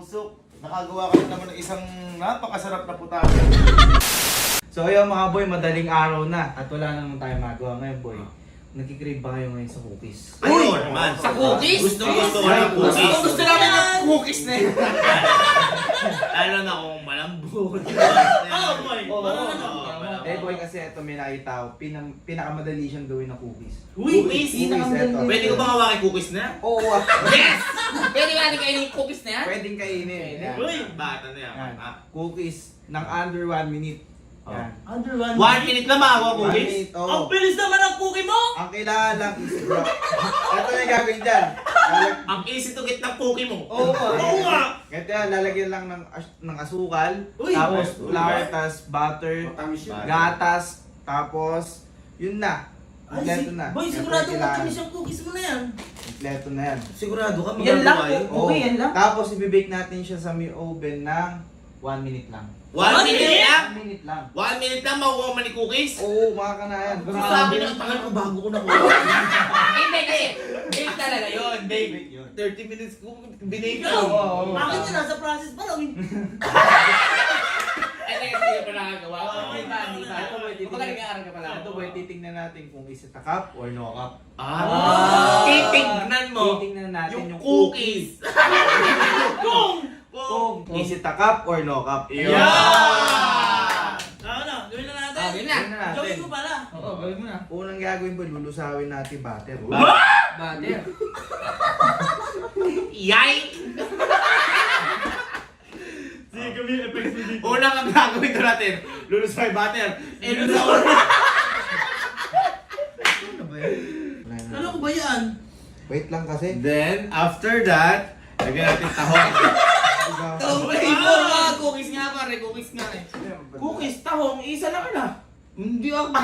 tusok. Nakagawa ka rin naman ng isang napakasarap na putahe. So ayun mga boy, madaling araw na at wala na naman tayo magawa ngayon boy. Nagkikrave ba kayo ngayon sa cookies? Ayun naman. Sa cookies? Gusto ko ng cookies. Gusto namin ng cookies na yun. Lalo na kung malambot. boy. Eh boy kasi ito may nakita ko, pinakamadali siyang gawin na cookies. Cookies? Ito. Pwede ko ba hawakin cookies na? Oo Yes! Pwede nga kainin yung cookies na yan? pwedeng kainin. Yan. Uy! Bata na yan. Yan. Cookies ng under 1 minute. Yan. Under 1 minute lang makakuha 1 cookies? minute, oo. Ang bilis naman ang cookie mo! Ang kailangan lang is bro. Ito yung gagawin dyan. Ang easy to get ng cookie mo. Oo nga. Ito yan, lalagyan lang ng asukal, Uy! tapos flour, tapos butter, Matamis yun. gatas, tapos yun na. Kompleto na. Boy, Ito sigurado yung kailangan. matamis yung cookies mo na yan. Kompleto na yan. Sigurado ka Yan lang, magagawa yun? Oo. okay, yan lang. Tapos ibibake natin siya sa oven ng 1 minute lang. 1 minute lang? 1 minute lang. 1 minute lang makukuha mo ni cookies? Oo, makakanayan. Sabi na, tagal ko bago ko nakuha. Hindi kasi, bake talaga yun, bake. 30 minutes ko binake Ikaw, Oo. bakit yun nasa process pa lang? Ay, hindi ka pa nakagawa. Hindi pa. Ito boy, Kumbaga nag-aaral ka pa lang. Ito boy, titingnan natin kung is it a cup or no cup. Ah. Titignan mo Titingnan natin yung yung cookies. Kung is it a cup or no cup. Yeah! Ano, gawin na natin. Gawin na. Gawin mo pala. Oo, gawin mo na. Unang gagawin po, lulusawin natin butter. Butter. Yay! Sige, kami yung effects mo dito. Unang ang gagawin ko natin, lulusay butter. Eh, lulusay. Ano ba yan? Wala na. Ano ko ba yan? Wait lang kasi. Then, after that, lagyan natin tahong. Flavor nga, cookies nga pare, cookies nga eh. Cookies, tahong, isa lang na. Hindi ako.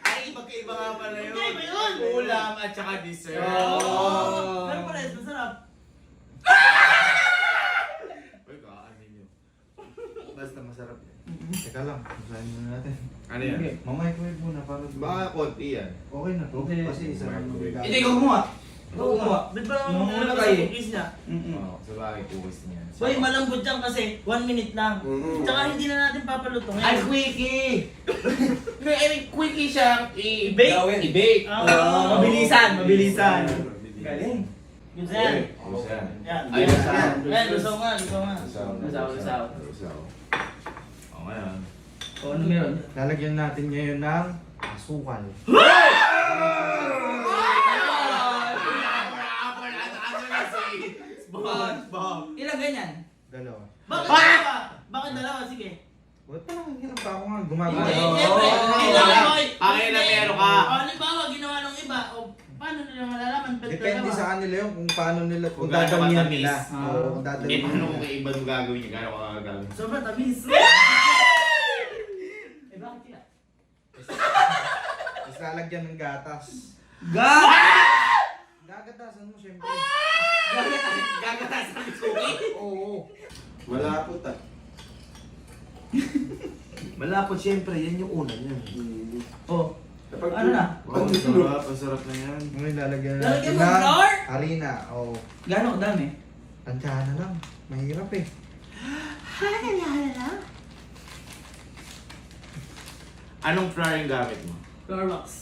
Ay, magkaiba nga pala yun. Magkaiba yun. Ulam at saka dessert. Oh. Pero pare, masarap. Uy, kaanin nyo. Basta masarap yan. Teka lang, masahin muna natin. Ano yan? Mamicrowave muna para Baka konti yan. okay na to. Okay. Kasi isa lang Microwave. yung Hindi, ikaw kumuha. Ikaw kumuha. Ba't ba Nung naman una sa kayo. cookies niya? Oo, sa bagay cookies niya. Boy, malambot yan kasi 1 minute lang. Mhm. Tsaka hindi na natin papalutong. Ay, quickie! I mean, quickie siyang I-bake? I-bake. Ah, mabilisan, mabilisan. Galing. Yun sa'yan. Yan. Ayun sa'yan. Yan, lusaw nga, lusaw nga. Lusaw. Lusaw. O, ngayon. O, ano meron? Lalagyan natin ngayon ng asukal. Ilang ganyan? Dalawa. Bakit dalawa? Bakit dalawa? Sige. Wala pa lang, hirap pa ako nga gumagawa. Hindi, Oo. siyempre. Kailangan mo. Akin na meron ka. O, halimbawa, ginawa ng iba. O, paano nila malalaman? Ba't Depende dalawa? sa kanila yun kung paano nila, kung Kung gaano dadamihan katamis. nila. Ah. Oo, kung Eh, dadamihan paano kung nila. kay iba yung gagawin niya? Gano'n ka gagawin? Sobrang tamis. Eh, bakit sila? Tapos lalagyan ng gatas. Gagatasan mo syempre. Gagatasan ng cookie? Oo. Malapot ah. Malapot syempre, yan yung una niyan. Oh, Kapag ano na? Oh, sarap, masarap na yan. Ngayon lalagyan natin Lalagyan mo ng flour? harina. Oo. Gano'ng kadami? Tansyahan na lang. Mahirap eh. Anong flour yung gamit mo? Starbucks.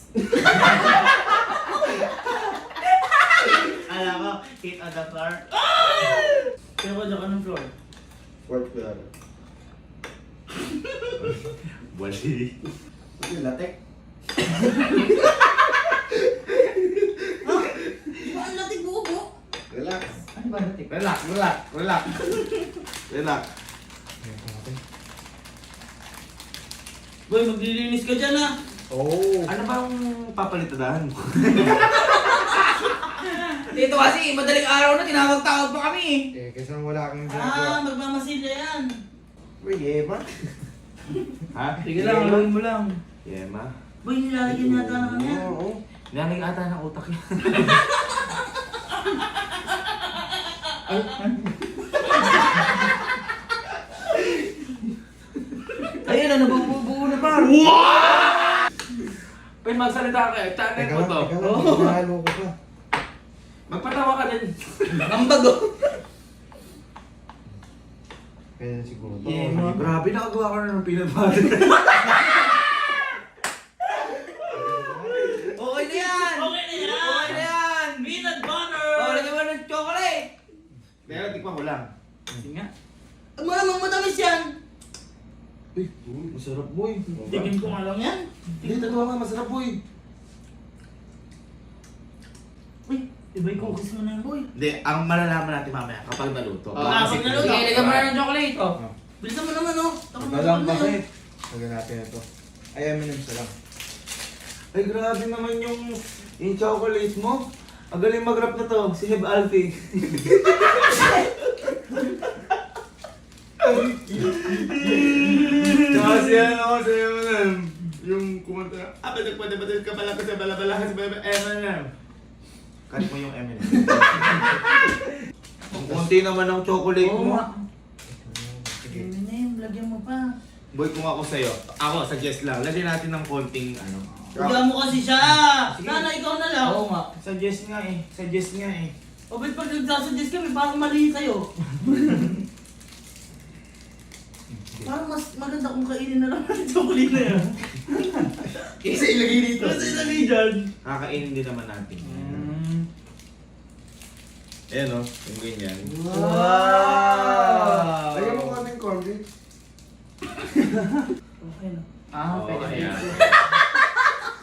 Alam ko, hit on the floor. Pero ko dyan ka ng floor. Fourth floor. Wali. Ano latek? Di ba ang lating bubo? Relax. Ano ba lating? Relax. Boy, maglilinis ka dyan ah. Oo. Ano bang papalitadahan mo? Dito kasi, madaling araw na, tinawag-tawag pa kami Eh, kasi wala kang Ah, ginagawa. magmamasilya yan. Uy, Eva. Ha? Sige lang, gawin mo lang. Yema? Boy, nilalagyan yata na kanya. Oo. Nilalag ata ng utak yan. Ayun na, nabubuo na pa. Pwede magsalita ka eh. Tanay Teka mo lang, to. teka lang. Hinahalo ko pa. Magpatawa ka din. Ang bago. Kaya siguro. Yeah, Oo, no? grabe, nakagawa ko na ng peanut butter. Okay na yan! Okay na yan! Okay na yan! Peanut butter! Oh, lagyan mo ng chocolate! Pero tikman ko lang. Sige nga. Malamang matamis yan! Uy, masarap boy. Tigin ko nga lang yan. Hindi, totoo nga, masarap boy. Uy, iba yung cookies mo na yan, boy. Hindi, ang malalaman natin mamaya kapag naluto. Oh, kapag naluto. Sige, lagyan mo na ng chocolate, oh. Ah. Bilisan mo naman, oh. Takot Ito mo lang na kasi. yan. Lagyan natin ito. Ay, M&M's lang. Ay, grabe naman yung chocolate mo. Ang galing mag-rap na to, si Heb Alfie. Tsaka si ano, si M&M. Yung kumanta, batik ka pala kasi balabala kasi M&M. Kahit mo yung M&M. Ang konti naman ang chocolate Oo mo. nga. Sige. Name, lagyan mo pa. Boy, kung ako sa'yo, ako, suggest lang, lagyan natin ng konting ano. Lagyan mo kasi siya. Sige. Sana ikaw na lang. Oo nga. Suggest nga eh. Suggest nga eh. O ba't pag nagsasuggest kami, parang mali sa'yo. Parang mas maganda kung kainin na lang ng chocolate na yan. Isa ilagay dito. Kasi ilagay dyan. Kakainin din naman natin. Ayan o, yung ganyan. Wow! Lagyan mo kaming corn beef. Okay na. Ah, Oo, pwede. ayan.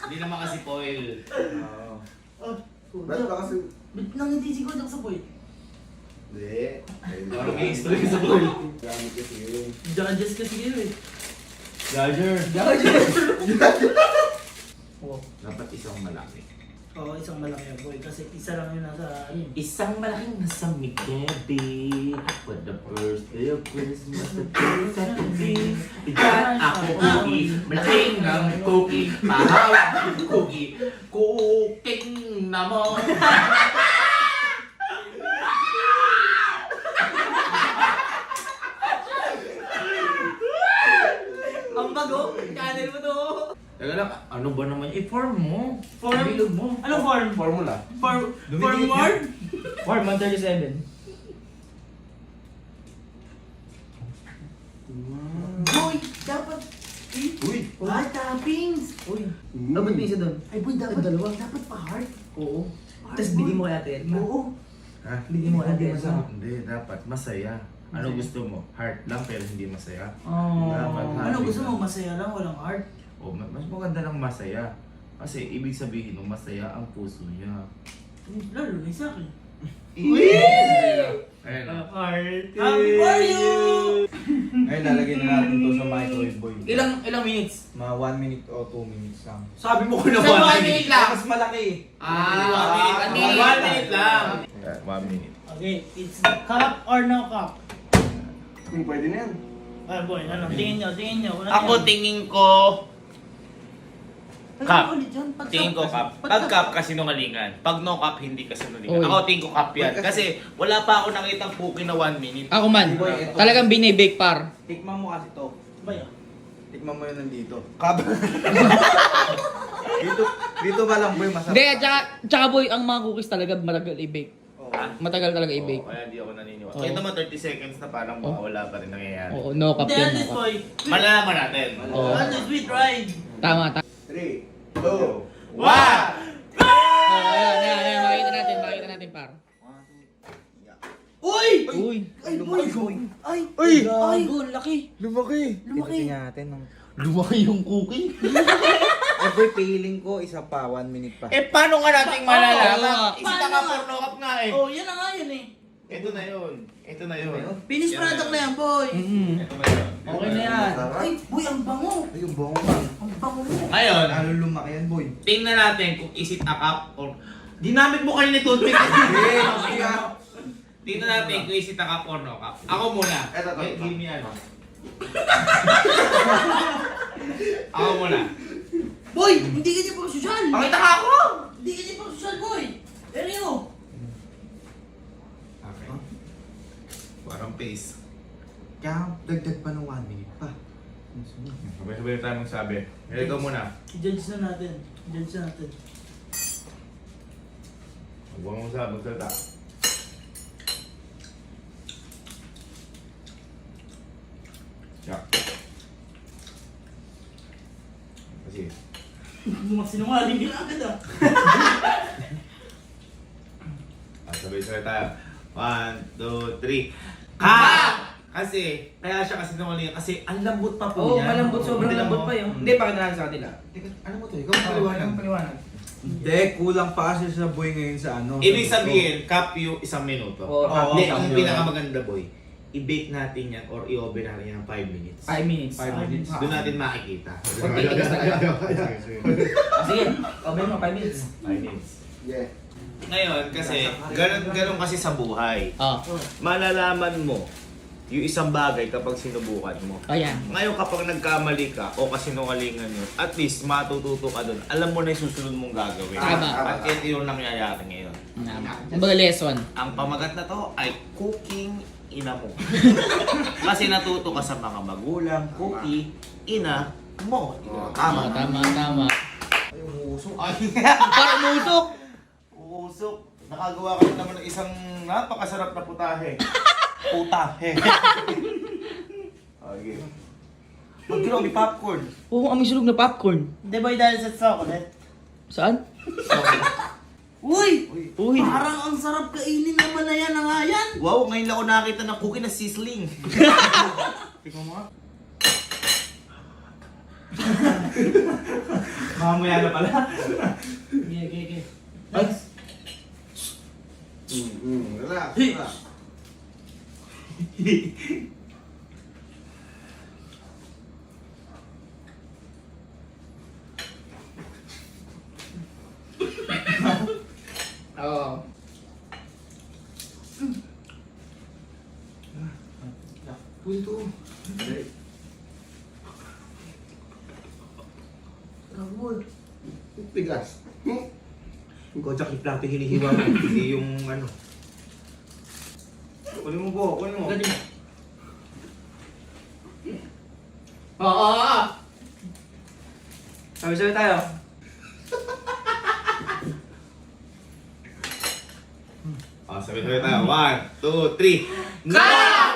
Hindi naman kasi foil. Oo. Oh, Ba't ba kasi... ba't nang hindi siguro sa boy? Hindi. Parang may history sa boy. Gamit kasi yun. Judges kasi kayo eh. Judger. Oh. Dapat isang malaki. Oo, isang malaki yan boy. Kasi isa lang yun nasa yun. Isang malaking nasamig gabi. For the first day of Christmas, the first Saturday. Diyan ako cookie. Malaking ng cookie. Pahawak ng cookie. Cooking na mo. Ang bago! Channel mo to! Teka lang, ano ba naman? I-form mo. Form? Bilog mo. Anong form? Formula. Forward? Form 137. Boy, dapat... Uy. Ah, toppings! Uy, ba't may isa doon? Ay boy, dapat dalawa. Dapat pa heart. Oo. Heart, Tapos boy. bigyan mo kay ate Elma. Oo. Ha? Bigyan mo kay ate Hindi Elma. masarap. Hindi, dapat masaya. Ano gusto mo? Heart lang pero hindi masaya. Oh. Dapat Ano happy gusto ka. mo? Masaya lang, walang heart. O, mas maganda ng masaya. Kasi ibig sabihin ng masaya ang puso niya. Lalo na sa akin. Ayun o. Heart. Happy for you! Ngayon, lalagyan na natin to sa microwave boy. Ilang minutes? Mga 1 minute o 2 minutes lang. Sabi mo ko na Sa 1 minute lang. Mas malaki. Ah, 1 minute. 1 minute lang. 1 minute. Okay, it's cup or no cup? Pwede na yan. Ah boy, ano? Tingin nyo, tingin nyo. Ako tingin ko cup. Tingin ko cup. Pag cup, kasinungalingan. Pag no cup, hindi kasinungalingan. Oy. Ako tingin ko cup yan. Kasi wala pa ako nakitang cookie na 1 minute. Ako man. Boy, ito. Talagang binibake par. Tikman mo kasi to. Bay, ah. Tikman mo yun nandito. Kab. dito pa lang boy, masarap. Hindi, tsaka boy, ang mga cookies talaga matagal i-bake. Oo. Matagal talaga i-bake. Kaya hindi ako naniniwala. Oo. Kahit naman 30 seconds na parang baka wala pa rin nangyayari. Oo, no cup Hindi, yan. at least No cup. boy. Malalaman natin. Oo. At least sweet ride. Tama, tama. 3, 2, Wow! Ayan, makita natin par. Uy! Uy! Ay, boy! Ay! Uy! Gago, laki. Lumaki. Lumaki. Tingnan natin. Lumaki yung cookie. Every feeling ko, isa pa, 1 minute pa. Eh, paano nga natin Oo. malalaman? Isita Paano ka nga? porno cup nga eh. Oh, yan na nga yun eh. Ito na yun. Ito na yun. Finished product na yan, boy. Ito na yun. Okay na yan. Ay, boy, ang bango. Ay, yung bango nga. Ang bango mo. Ngayon, Lalo lumaki yan boy. tingnan natin kung is it a cup or... Ginamit mo kanina toothpick. Tingnan natin kung is it a cup or no cup. Ako muna. Eto, Wait, give me ano. Ako muna. Boy, hindi ka niya pang social. Pakita ka ako! Hindi ka niya pang social, boy. Pero Okay. Parang pace. Kaya dagdag pa ng 1 minute pa. Sabay-sabay tayo magsabi. Ikaw muna. i-judge na natin. I-judge na natin. Huwag mo sa, magsalita. Magsinungaling ka agad ah. Sabay-sabay tayo. 1, 2, 3. Cut! Kasi, kaya siya kasi nungaling kasi ang lambot pa po Oo, yan. malambot. Sobrang Tingnan lambot mo. pa yun. Hindi, pakita natin sa kanila. Teka, ano mo to? Ikaw ang paliwanag. Paliwanag. Hindi, kulang pa kasi sa boy ngayon sa ano. Ibig sabihin, cap yung 1 minuto. Oo, Hindi, cap ang yun. pinakamaganda boy, i-bake natin yan or i-oven natin yan ng 5 minutes. 5 minutes. 5 minutes. Doon natin makikita. Pagtitigas talaga. Sige, open mo, 5 minutes. 5 minutes. Yeah. Ngayon, kasi, ganun kasi sa buhay. Oh. Malalaman mo yung isang bagay kapag sinubukan mo. Ayan. Ngayon kapag nagkamali ka o kasinungalingan yun, at least matututo ka doon. Alam mo na yung susunod mong gagawin. Tama. At ito yung nangyayari ngayon. Kumbaga lesson. Ang pamagat na to ay cooking ina mo. Kasi natuto ka sa mga magulang, cookie ina mo. Tama, tama. Ay, umusok. Ay, Para umusok! umusok. Nakagawa ka na naman ng isang napakasarap na putahe. Putahe. Okay. Mag-grow, may popcorn. Oo, ang sunog na popcorn. Hindi ba dahil sa chocolate? Saan? Uy! Uy. Parang ang sarap kainin naman na yan na nga yan. Wow, ngayon lang ako nakita ng cookie na sizzling. Tingnan mo nga. Mamaya na pala. Okay. Ay, Relax, Hey. relax. Oo. Punto. Ramon. Tigas. Kotsak yung plato hinihiwa mo. Hindi yung ano. Kunin mo po, kunin mo. Galing. Oo. Sabi-sabi tayo. Sabi-sabi tayo. 1, 2, 3. Kap!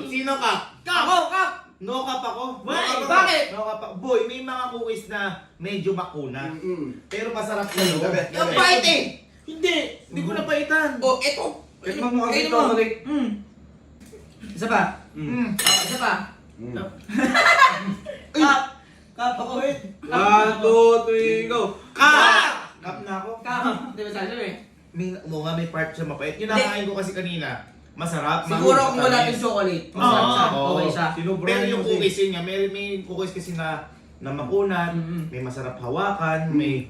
Sino ka? Ako, kap! No kap ako. Why? No kap ako. Bakit? No kap ako. Boy, may mga cookies na medyo makuna. Pero masarap sa loob. Gabi. Yung bite eh! Hindi ko napaitan. Oh, eto! Tikman mo kasi Ayun ito, mo. Rick. Isa pa. Isa pa. Kap! Kap ako. 1, 2, 3, go! Kap! Kap na ako. Kap. Di ba sabi eh? May part siya mapait. Yung nakain ko kasi kanina. Masarap. Siguro kung wala matamis. yung chocolate. Oo. Masarap siya. Okay siya. Pero yung cookies yun nga, may cookies kasi na makunan, may masarap hawakan, may...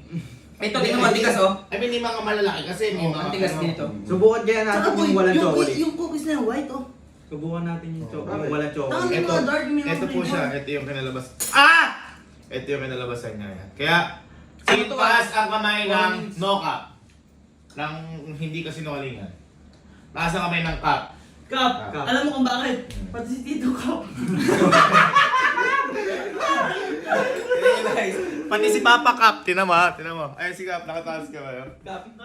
Ito, tingnan mo, ang tigas oh. I mean, yung mga malalaki kasi may mga... Ang tigas dito. Subukan kaya Saka natin boy, yung walang yung, chocolate. yung cookies na yung white oh. Subukan natin yung chocolate. Okay. Yung walang Tama chocolate. yung mga dark, may mga Ito po flavor. siya, ito yung kinalabas. Ah! Ito yung kinalabasan niya. Kaya, sinitaas ang kamay ng no cup. Ng hindi kasi sinungalingan. Taas ang kamay ng cup. Kap! Kap. Alam mo kung bakit? Pati si Tito Kap. Pati si Papa Cup, tinan mo ha, tinan mo. Ay, si Cup, nakataas ka ba yun?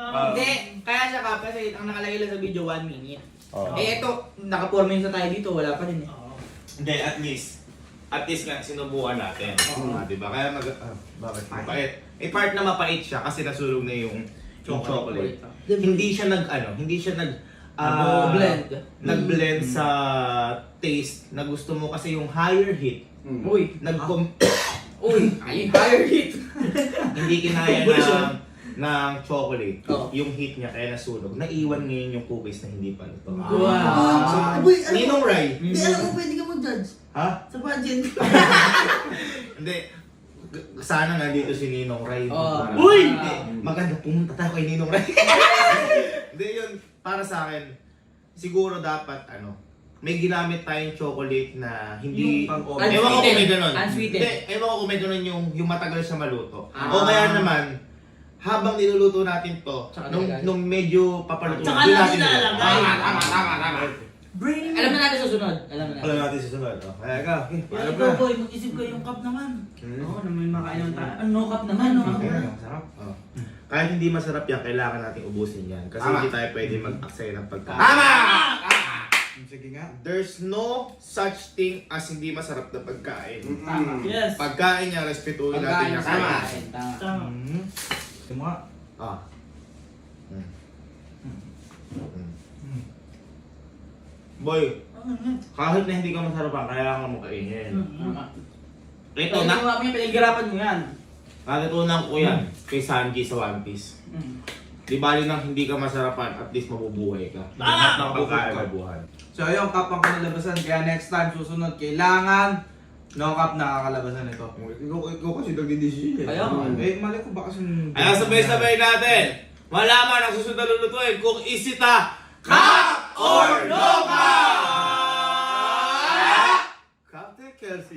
Hindi, kaya siya kap kasi ang nakalagay lang sa video 1 minute. Oo. Eh ito, naka 4 minutes na tayo dito, wala pa din eh. Hindi, at least nga sinubukan natin. Diba? Kaya bakit mapait? Eh, part na mapait siya kasi nasulog na yung chocolate. Hindi siya Blend. nag-blend sa taste na gusto mo kasi yung higher heat. Uy, Nag-com- uy, ay, higher heat. hindi kinaya ng chocolate. Oo. Yung heat niya kaya nasunog. Naiwan ngayon yung cookies na hindi pa luto. Wow. Boy, alam mo, Ninong Ray. hindi, alam mo, pwede ka mag-judge. Ha? Sa pageant. Hindi. Sana nandito si Ninong Ray. Oo. Uy! Maganda pumunta tayo kay Ninong Ray. Hindi yun. Para sa akin, siguro dapat may ginamit tayong chocolate na hindi... Yung pang-oven. Ewan ko kung may ganun. Unsweetened. Hindi, ewan ko kung may ganun yung matagal siya maluto. Ah. O kaya naman, habang niluluto natin to, Tsaka nung, nilagay. nung medyo papaluto, Tsaka doon natin natin nalalagay. Tama. Brain mo. Alam na natin susunod. Alam na natin. Alam natin susunod. Kaya ka, Kaya ikaw boy, mag-isip ka yung cup naman. Oo, na may makain ng tayo. Ano cup naman? No? Masarap. kahit hindi masarap yan, kailangan natin ubusin yan. Kasi Tama. hindi tayo pwede mag-aksaya ng pagkain. Tama! Sige nga. There's no such thing as hindi masarap na pagkain. Tama. Yes. Pagkain niya, respetuhin natin yung Tama. kain. Tama. Tama. Ito mo nga. Ah. Mm. Mm. Boy, kahit na hindi ka masarapan, kailangan mo kainin. Tama. Ito Ito na, na. Pinaghirapan mo yan. natutunan ko yan kay Sanji sa One Piece. Di bali nang hindi ka masarapan, at least mabubuhay ka. Lahat ng pagkain ay buhay. So ayun, Kap ang kinalabasan. Kaya next time, susunod, kailangan no Kap nakakalabasan ito. Ikaw kasi nagdidesisyon eh. Ayun. Eh, mali ko ba kasi... Kaya sabay-sabay natin, malaman ang susunod na lulutuin kung isita Kap or Noka! Captain Kelsey.